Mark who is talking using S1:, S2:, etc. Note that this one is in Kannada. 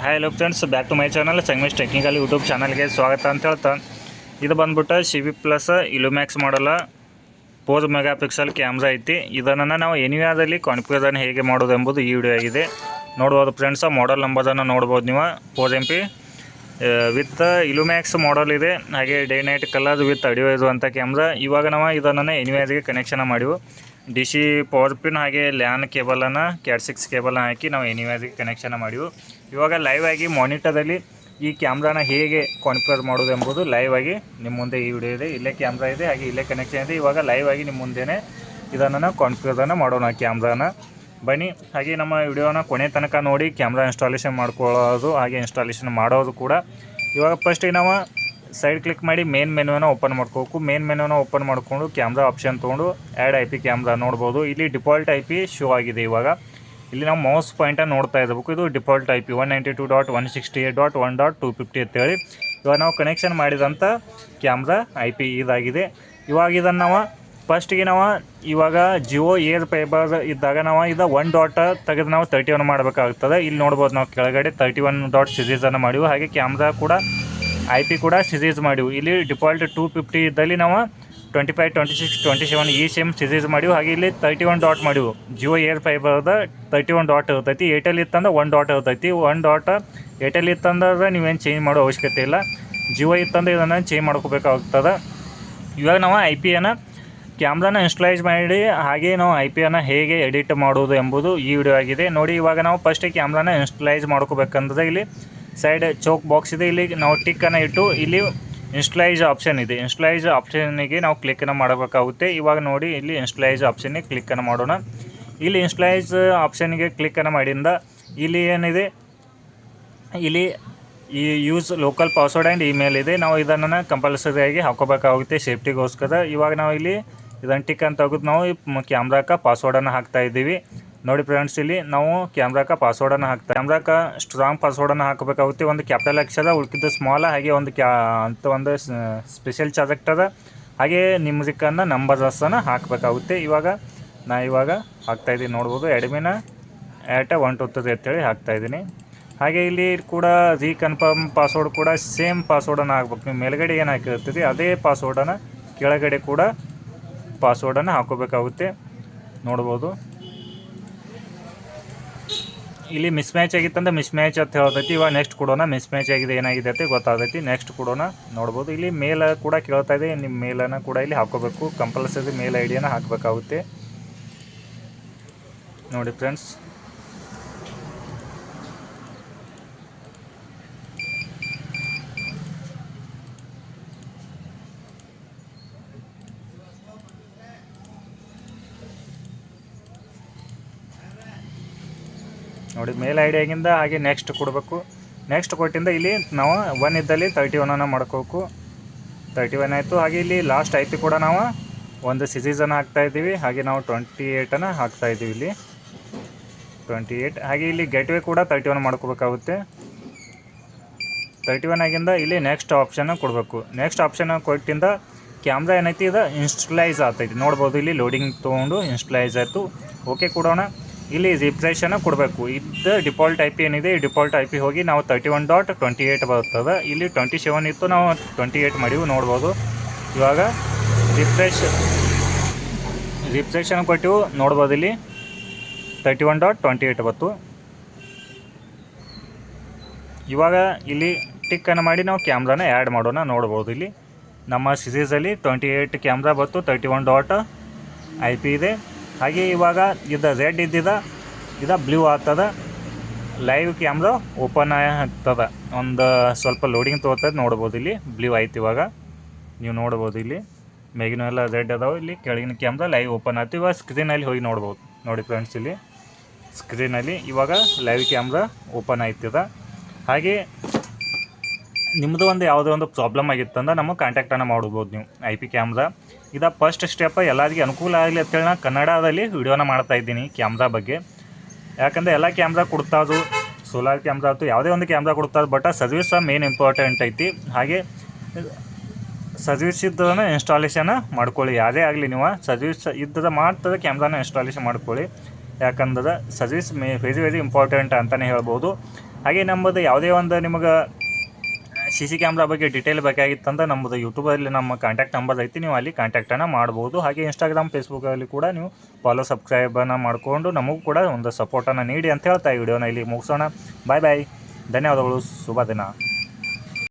S1: Hi hello friends, back to my channel Sangamesh technical YouTube ಚಾನಲ್ಗೆ ಸ್ವಾಗತ ಅಂತ ಹೇಳ್ತಾ, ಇದು ಬಂದ್ಬಿಟ್ಟು CV ಪ್ಲಸ್ ಇಲುಮ್ಯಾಕ್ಸ್ ಮಾಡಲ್ಲ 4 ಮೆಗಾ ಪಿಕ್ಸೆಲ್ ಕ್ಯಾಮ್ರಾ ಐತಿ. ಇದನ್ನು ನಾವು ಎನಿವ್ಯಾದಲ್ಲಿ ಕಾನ್ಫಿಗರೇಷನ್ ಹೇಗೆ ಮಾಡೋದು ಎಂಬುದು ಈ ವಿಡಿಯೋ ಆಗಿದೆ. ನೋಡ್ಬೋದು ಫ್ರೆಂಡ್ಸ್, ಮಾಡೆಲ್ ನಂಬರನ್ನು ನೋಡ್ಬೋದು ನೀವು. 4MP ವಿತ್ ಇಲುಮ್ಯಾಕ್ಸ್ ಮಾಡಲ್ ಇದೆ. ಹಾಗೆ day night colour with audio ಇರುವಂಥ ಕ್ಯಾಮ್ರಾ. ಇವಾಗ ನಾವು ಇದನ್ನು ಎನಿವ್ಯಾಸ್ಗೆ ಕನೆಕ್ಷನ್ ಮಾಡಿವು. DC ಪವರ್ ಪಿನ್ ಹಾಗೆ ಲ್ಯಾನ್ ಕೇಬಲನ್ನು ಕ್ಯಾಟ್ 6 ಕೇಬಲನ್ನು ಹಾಕಿ ನಾವು ಎನಿವ್ಯಾಸ್ಗೆ ಕನೆಕ್ಷನ್ ಮಾಡಿವು. ಇವಾಗ ಲೈವ್ ಆಗಿ ಮಾನಿಟರಲ್ಲಿ ಈ ಕ್ಯಾಮ್ರಾನ ಹೇಗೆ ಕಾನ್ಫಿಗರ್ ಮಾಡೋದು ಎಂಬುದು ಲೈವ್ ಆಗಿ ನಿಮ್ಮ ಮುಂದೆ ಈ ವಿಡಿಯೋ ಇದೆ. ಇಲ್ಲೇ ಕ್ಯಾಮ್ರಾ ಇದೆ, ಹಾಗೆ ಇಲ್ಲೇ ಕನೆಕ್ಷನ್ ಇದೆ. ಇವಾಗ ಲೈವ್ ಆಗಿ ನಿಮ್ಮ ಮುಂದೆನೇ ಇದನ್ನು ಕಾನ್ಫಿಗರನ್ನು ಮಾಡೋಣ ಕ್ಯಾಮ್ರಾನ. ಬನ್ನಿ, ಹಾಗೆ ನಮ್ಮ ವಿಡಿಯೋನ ಕೊನೆ ತನಕ ನೋಡಿ ಕ್ಯಾಮ್ರಾ ಇನ್ಸ್ಟಾಲೇಷನ್ ಮಾಡ್ಕೊಳ್ಳೋದು ಹಾಗೆ ಇನ್ಸ್ಟಾಲೇಷನ್ ಮಾಡೋದು ಕೂಡ. ಇವಾಗ ಫಸ್ಟಿಗೆ ನಾವು ಸೈಡ್ ಕ್ಲಿಕ್ ಮಾಡಿ ಮೇನ್ ಮೆನುವನ್ನು ಓಪನ್ ಮಾಡ್ಕೋಬೇಕು. ಮೇನ್ ಮೆನುವನ್ನು ಓಪನ್ ಮಾಡಿಕೊಂಡು ಕ್ಯಾಮ್ರಾ ಆಪ್ಷನ್ ತೊಗೊಂಡು ಆ್ಯಡ್ IP ಕ್ಯಾಮ್ರಾ ನೋಡ್ಬೋದು. ಇಲ್ಲಿ ಡಿಫಾಲ್ಟ್ IP ಶೋ ಆಗಿದೆ. ಇವಾಗ ಇಲ್ಲಿ ನಾವು ಮೌಸ್ ಪಾಯಿಂಟನ್ನು ನೋಡ್ತಾ ಇರಬೇಕು. ಇದು ಡಿಫಾಲ್ಟ್ IP 192.168.1.250 ಅಂತೇಳಿ ಇವಾಗ ನಾವು ಕನೆಕ್ಷನ್ ಮಾಡಿದಂಥ ಕ್ಯಾಮ್ರಾ IP ಇದಾಗಿದೆ. ಇವಾಗ ಇದನ್ನು ನಾವು ಫಸ್ಟಿಗೆ ನಾವು ಇವಾಗ ಜಿಯೋ ಏರ್ ಫೈಬರ್ ಇದ್ದಾಗ ನಾವು ಇದು 1 ಡಾಟ್ ತೆಗೆದು ನಾವು 31 ಮಾಡಬೇಕಾಗ್ತದೆ. ಇಲ್ಲಿ ನೋಡ್ಬೋದು, ನಾವು ಕೆಳಗಡೆ 31 ಡಾಟ್ ಸಿರೀಸನ್ನು ಮಾಡಿವು. ಹಾಗೆ ಕ್ಯಾಮ್ರಾ ಕೂಡ IP ಕೂಡ ಸಿರೀಸ್ ಮಾಡಿವು. ಇಲ್ಲಿ ಡಿಫಾಲ್ಟ್ 250 ಇದ್ದಲ್ಲಿ ನಾವು 25, 26, 27 ಈ ಸೇಮ್ ಸಿರೀಸ್ ಮಾಡಿವು. ಹಾಗೆ ಇಲ್ಲಿ 31 ಡಾಟ್ ಮಾಡಿವು. ಜಿಯೋ ಏರ್ ಫೈಬರ್ದ 31 ಡಾಟ್ ಇರ್ತೈತಿ. ಏರ್ಟೆಲ್ ಇತ್ತಂದ್ರೆ 1 ಡಾಟ್ ಇರ್ತೈತಿ. 1 ಡಾಟ್ ಏರ್ಟೆಲ್ ಇತ್ತಂದ್ರೆ ನೀವೇನು ಚೇಂಜ್ ಮಾಡೋ ಅವಶ್ಯಕತೆ ಇಲ್ಲ. ಜಿಯೋ ಇತ್ತಂದ್ರೆ ಇದನ್ನು ಚೇಂಜ್ ಮಾಡ್ಕೋಬೇಕಾಗ್ತದೆ. ಇವಾಗ ನಾವು IP ಕ್ಯಾಮ್ರಾನ ಇನ್ಸ್ಟಾಲೈಸ್ ಮಾಡಿ ಹಾಗೆ ನಾವು IP ಹೇಗೆ ಎಡಿಟ್ ಮಾಡೋದು ಎಂಬುದು ಈ ವಿಡಿಯೋ ಆಗಿದೆ ನೋಡಿ. ಇವಾಗ ನಾವು ಫಸ್ಟಿಗೆ ಕ್ಯಾಮ್ರಾನ ಇನ್ಸ್ಟಾಲೈಸ್ ಮಾಡ್ಕೋಬೇಕಂದ್ರೆ ಇಲ್ಲಿ ಸೈಡ್ ಚೋಕ್ ಬಾಕ್ಸ್ ಇದೆ. ಇಲ್ಲಿ ನಾವು ಟಿಕ್ಕನ್ನು ಇಟ್ಟು ಇಲ್ಲಿ ಇನ್ಸ್ಟಾಲೈಸ್ ಆಪ್ಷನ್ ಇದೆ. ಇನ್ಸ್ಟಾಲೈಸ್ ಆಪ್ಷನ್ನಿಗೆ ನಾವು ಕ್ಲಿಕ್ಕನ್ನು ಮಾಡಬೇಕಾಗುತ್ತೆ. ಇವಾಗ ನೋಡಿ, ಇಲ್ಲಿ ಇನ್ಸ್ಟಾಲೈಸ್ ಆಪ್ಷನ್ನಿಗೆ ಕ್ಲಿಕ್ಕನ್ನು ಮಾಡೋಣ. ಇಲ್ಲಿ ಇನ್ಸ್ಟಾಲೈಸ್ ಆಪ್ಷನ್ಗೆ ಕ್ಲಿಕ್ಕನ್ನು ಮಾಡಿಂದ ಇಲ್ಲಿ ಏನಿದೆ, ಇಲ್ಲಿ ಈ use local password and email ಇದೆ. ನಾವು ಇದನ್ನು ಕಂಪಲ್ಸರಿಯಾಗಿ ಹಾಕೋಬೇಕಾಗುತ್ತೆ ಸೇಫ್ಟಿಗೋಸ್ಕರ. ಇವಾಗ ನಾವು ಇಲ್ಲಿ ಇದನ್ನು ಟಿಕ್ ಅಂತ ತೆಗೆದು ನಾವು ಕ್ಯಾಮ್ರಾಕ್ಕೆ ಪಾಸ್ವರ್ಡನ್ನು ಹಾಕ್ತಾ ಇದ್ದೀವಿ. ನೋಡಿ ಫ್ರೆಂಡ್ಸ್, ಇಲ್ಲಿ ನಾವು ಕ್ಯಾಮ್ರಾಕ್ಕೆ ಪಾಸ್ವರ್ಡನ್ನು ಕ್ಯಾಮ್ರಾಕ್ಕೆ ಸ್ಟ್ರಾಂಗ್ ಪಾಸ್ವರ್ಡನ್ನು ಹಾಕಬೇಕಾಗುತ್ತೆ. ಒಂದು ಕ್ಯಾಪಿಟಲ್ ಅಕ್ಷರ, ಉಳ್ಕಿದ್ದು ಸ್ಮಾಲ್, ಹಾಗೆ ಒಂದು ಸ್ಪೆಷಲ್ ಚಾರ್ಜೆಕ್ಟರ್, ಹಾಗೆ ನಿಮ್ರಿಕ್ಕನ್ನು ನಂಬರ್ಸನ್ನು ಹಾಕಬೇಕಾಗುತ್ತೆ. ಇವಾಗ ಹಾಕ್ತಾಯಿದ್ದೀನಿ ನೋಡ್ಬೋದು. ಅಡ್ಮಿನ್ @123 ಅಂತೇಳಿ ಹಾಕ್ತಾಯಿದ್ದೀನಿ. ಹಾಗೆ ಇಲ್ಲಿ ಕೂಡ ರೀಕನ್ಫರ್ಮ್ ಪಾಸ್ವರ್ಡ್ ಕೂಡ ಸೇಮ್ ಪಾಸ್ವರ್ಡನ್ನು ಹಾಕ್ಬೇಕು. ನೀವು ಮೇಲ್ಗಡೆ ಏನು ಹಾಕಿರ್ತೀರಿ ಅದೇ ಪಾಸ್ವರ್ಡನ್ನು ಕೆಳಗಡೆ ಕೂಡ ಪಾಸ್ವರ್ಡನ್ನು ಹಾಕೋಬೇಕಾಗುತ್ತೆ. ನೋಡ್ಬೋದು, ಇಲ್ಲಿ ಮಿಸ್ ಮ್ಯಾಚ್ ಆಗಿತ್ತಂದ್ರೆ ಮಿಸ್ ಮ್ಯಾಚ್ ಅಂತ ಹೇಳ್ತೈತಿ. ಇವಾಗ ನೆಕ್ಸ್ಟ್ ಕೊಡೋಣ. ಮಿಸ್ ಮ್ಯಾಚ್ ಆಗಿದೆ, ಏನಾಗಿದೆ ಅಂತ ಗೊತ್ತಾಗ್ತೈತಿ. ನೆಕ್ಸ್ಟ್ ಕೊಡೋಣ. ನೋಡ್ಬೋದು, ಇಲ್ಲಿ ಮೇಲ್ ಕೂಡ ಕೇಳ್ತಾ ಇದೆ. ನಿಮ್ಮ ಮೇಲನ್ನು ಕೂಡ ಇಲ್ಲಿ ಹಾಕೋಬೇಕು. ಕಂಪಲ್ಸರಿ ಮೇಲ್ ಐಡಿಯನ್ನು ಹಾಕಬೇಕಾಗುತ್ತೆ. ನೋಡಿ ಫ್ರೆಂಡ್ಸ್, ನೋಡಿ ಮೇಲ್ ID ಆಗಿಂದ ಹಾಗೆ ನೆಕ್ಸ್ಟ್ ಕೊಡಬೇಕು. ನೆಕ್ಸ್ಟ್ ಕೊಟ್ಟಿಂದ ಇಲ್ಲಿ ನಾವು 1 ಇದ್ದಲ್ಲಿ 31 ಮಾಡ್ಕೋಬೇಕು. 31 ಆಯಿತು. ಹಾಗೆ ಇಲ್ಲಿ ಲಾಸ್ಟ್ IP ಕೂಡ ನಾವು ಒಂದು ಸಿರೀಸನ್ನು ಹಾಕ್ತಾಯಿದ್ದೀವಿ. ಹಾಗೆ ನಾವು 28 ಹಾಕ್ತಾಯಿದ್ದೀವಿ. ಇಲ್ಲಿ 28. ಹಾಗೆ ಇಲ್ಲಿ ಗೆಟ್ವೇ ಕೂಡ 31 ಮಾಡ್ಕೋಬೇಕಾಗುತ್ತೆ. 31 ಆಗಿಂದ ಇಲ್ಲಿ ನೆಕ್ಸ್ಟ್ ಆಪ್ಷನ್ನ ಕೊಡಬೇಕು. ನೆಕ್ಸ್ಟ್ ಆಪ್ಷನ್ ಕೊಟ್ಟಿಂದ ಕ್ಯಾಮ್ರಾ ಏನೈತಿ ಇದು ಇನ್ಸ್ಟಾಲೈಸ್ ಆಗ್ತೈತಿ. ನೋಡ್ಬೋದು, ಇಲ್ಲಿ ಲೋಡಿಂಗ್ ತೊಗೊಂಡು ಇನ್ಸ್ಟಾಲೈಸ್ ಆಯಿತು. ಓಕೆ ಕೊಡೋಣ. ಇಲ್ಲಿ ರಿಫ್ರೆಶನ್ನು ಕೊಡಬೇಕು. ಇದು ಡಿಫಾಲ್ಟ್ IP ಏನಿದೆ, ಈ ಡಿಫಾಲ್ಟ್ IP ಹೋಗಿ ನಾವು 31.28 ಬರ್ತದೆ. ಇಲ್ಲಿ 27 ಇತ್ತು, ನಾವು 28 ಮಾಡಿವು. ನೋಡ್ಬೋದು, ಇವಾಗ ರಿಫ್ರೆಶನ್ನು ಕೊಟ್ಟಿವು. ನೋಡ್ಬೋದು, ಇಲ್ಲಿ 31.28 ಬತ್ತು. ಇವಾಗ ಇಲ್ಲಿ ಟಿಕ್ಕನ್ನು ಮಾಡಿ ನಾವು ಕ್ಯಾಮ್ರಾನ ಆ್ಯಡ್ ಮಾಡೋಣ. ನೋಡ್ಬೋದು, ಇಲ್ಲಿ ನಮ್ಮ ಸಿರೀಸಲ್ಲಿ 28 ಕ್ಯಾಮ್ರಾ ಬತ್ತು. 31 IP ಇದೆ. ಹಾಗೆ ಇವಾಗ ಇದು ರೆಡ್ ಇದು ಬ್ಲೂ ಆಗ್ತದೆ. ಲೈವ್ ಕ್ಯಾಮ್ರಾ ಓಪನ್ ಆಗ್ತದೆ. ಒಂದು ಸ್ವಲ್ಪ ಲೋಡಿಂಗ್ ತೊಗೊತದೆ. ನೋಡ್ಬೋದು, ಇಲ್ಲಿ ಬ್ಲೂ ಆಯ್ತು. ಇವಾಗ ನೀವು ನೋಡ್ಬೋದು, ಇಲ್ಲಿ ಮೇಗಿನ ಎಲ್ಲ ರೆಡ್ ಅದಾವೆ. ಇಲ್ಲಿ ಕೆಳಗಿನ ಕ್ಯಾಮ್ರಾ ಲೈವ್ ಓಪನ್ ಆಯ್ತು. ಇವಾಗ ಸ್ಕ್ರೀನಲ್ಲಿ ಹೋಗಿ ನೋಡ್ಬೋದು. ನೋಡಿ ಫ್ರೆಂಡ್ಸ್, ಇಲ್ಲಿ ಸ್ಕ್ರೀನಲ್ಲಿ ಇವಾಗ ಲೈವ್ ಕ್ಯಾಮ್ರಾ ಓಪನ್ ಆಯ್ತದ. ಹಾಗೆ ನಿಮ್ಮದು ಯಾವುದೋ ಒಂದು ಪ್ರಾಬ್ಲಮ್ ಆಗಿತ್ತಂದ್ರೆ ನಮಗೆ ಕಾಂಟ್ಯಾಕ್ಟನ್ನು ಮಾಡ್ಬೋದು ನೀವು. IP ಕ್ಯಾಮ್ರಾ ಇದು ಫಸ್ಟ್ ಸ್ಟೆಪ್. ಎಲ್ಲರಿಗೂ ಅನುಕೂಲ ಆಗಲಿ ಅಂತೇಳಿ ನಾನು ಕನ್ನಡದಲ್ಲಿ ವಿಡಿಯೋನ ಮಾಡ್ತಾಯಿದ್ದೀನಿ ಕ್ಯಾಮ್ರಾ ಬಗ್ಗೆ. ಯಾಕಂದರೆ ಎಲ್ಲ ಕ್ಯಾಮ್ರಾ ಕೊಡ್ತಾದು, ಸೋಲಾರ್ ಕ್ಯಾಮ್ರಾ ಆಯ್ತು, ಯಾವುದೇ ಒಂದು ಕ್ಯಾಮ್ರಾ ಕೊಡ್ತಾರೆ. ಬಟ್ ಸರ್ವಿಸ್ ಮೇನ್ ಇಂಪಾರ್ಟೆಂಟ್ ಐತಿ. ಹಾಗೆ ಸರ್ವಿಸ್ ಇದ್ದದನ್ನು ಇನ್ಸ್ಟಾಲೇಷನ್ ಮಾಡ್ಕೊಳ್ಳಿ. ಯಾವುದೇ ಆಗಲಿ, ನೀವು ಸರ್ವಿಸ್ ಇದ್ದದ ಮಾತ್ರ ಕ್ಯಾಮ್ರಾನ ಇನ್ಸ್ಟಾಲೇಷನ್ ಮಾಡ್ಕೊಳ್ಳಿ. ಯಾಕಂದ್ರೆ ಸರ್ವಿಸ್ ವೆರಿ ಇಂಪಾರ್ಟೆಂಟ್ ಅಂತಲೇ ಹೇಳ್ಬೋದು. ಹಾಗೆ ನಮ್ಮದು ಯಾವುದೇ ಒಂದು ನಿಮಗೆ CC ಕ್ಯಾಮ್ರಾ ಬಗ್ಗೆ ಡೀಟೇಲ್ ಬೇಕಾಗಿತ್ತಂದ್ರೆ ನಮ್ಮದು ಯೂಟ್ಯೂಬಲ್ಲಿ ನಮ್ಮ ಕಾಂಟ್ಯಾಕ್ಟ್ ನಂಬರ್ ಐತಿ, ನೀವು ಅಲ್ಲಿ ಕಾಂಟ್ಯಾಕ್ಟನ್ನು ಮಾಡ್ಬೋದು. ಹಾಗೆ ಇನ್ಸ್ಟಾಗ್ರಾಮ್ ಫೇಸ್ಬುಕ್ಕಲ್ಲಿ ಕೂಡ ನೀವು ಫಾಲೋ ಸಬ್ಸ್ಕ್ರೈಬನ್ನು ಮಾಡಿಕೊಂಡು ನಮಗೂ ಕೂಡ ಒಂದು ಸಪೋರ್ಟನ್ನು ನೀಡಿ ಅಂತ ಹೇಳ್ತಾ ಈ ವಿಡಿಯೋನ ಇಲ್ಲಿ ಮುಗಿಸೋಣ. ಬಾಯ್ ಬಾಯ್, ಧನ್ಯವಾದಗಳು, ಶುಭ ದಿನ.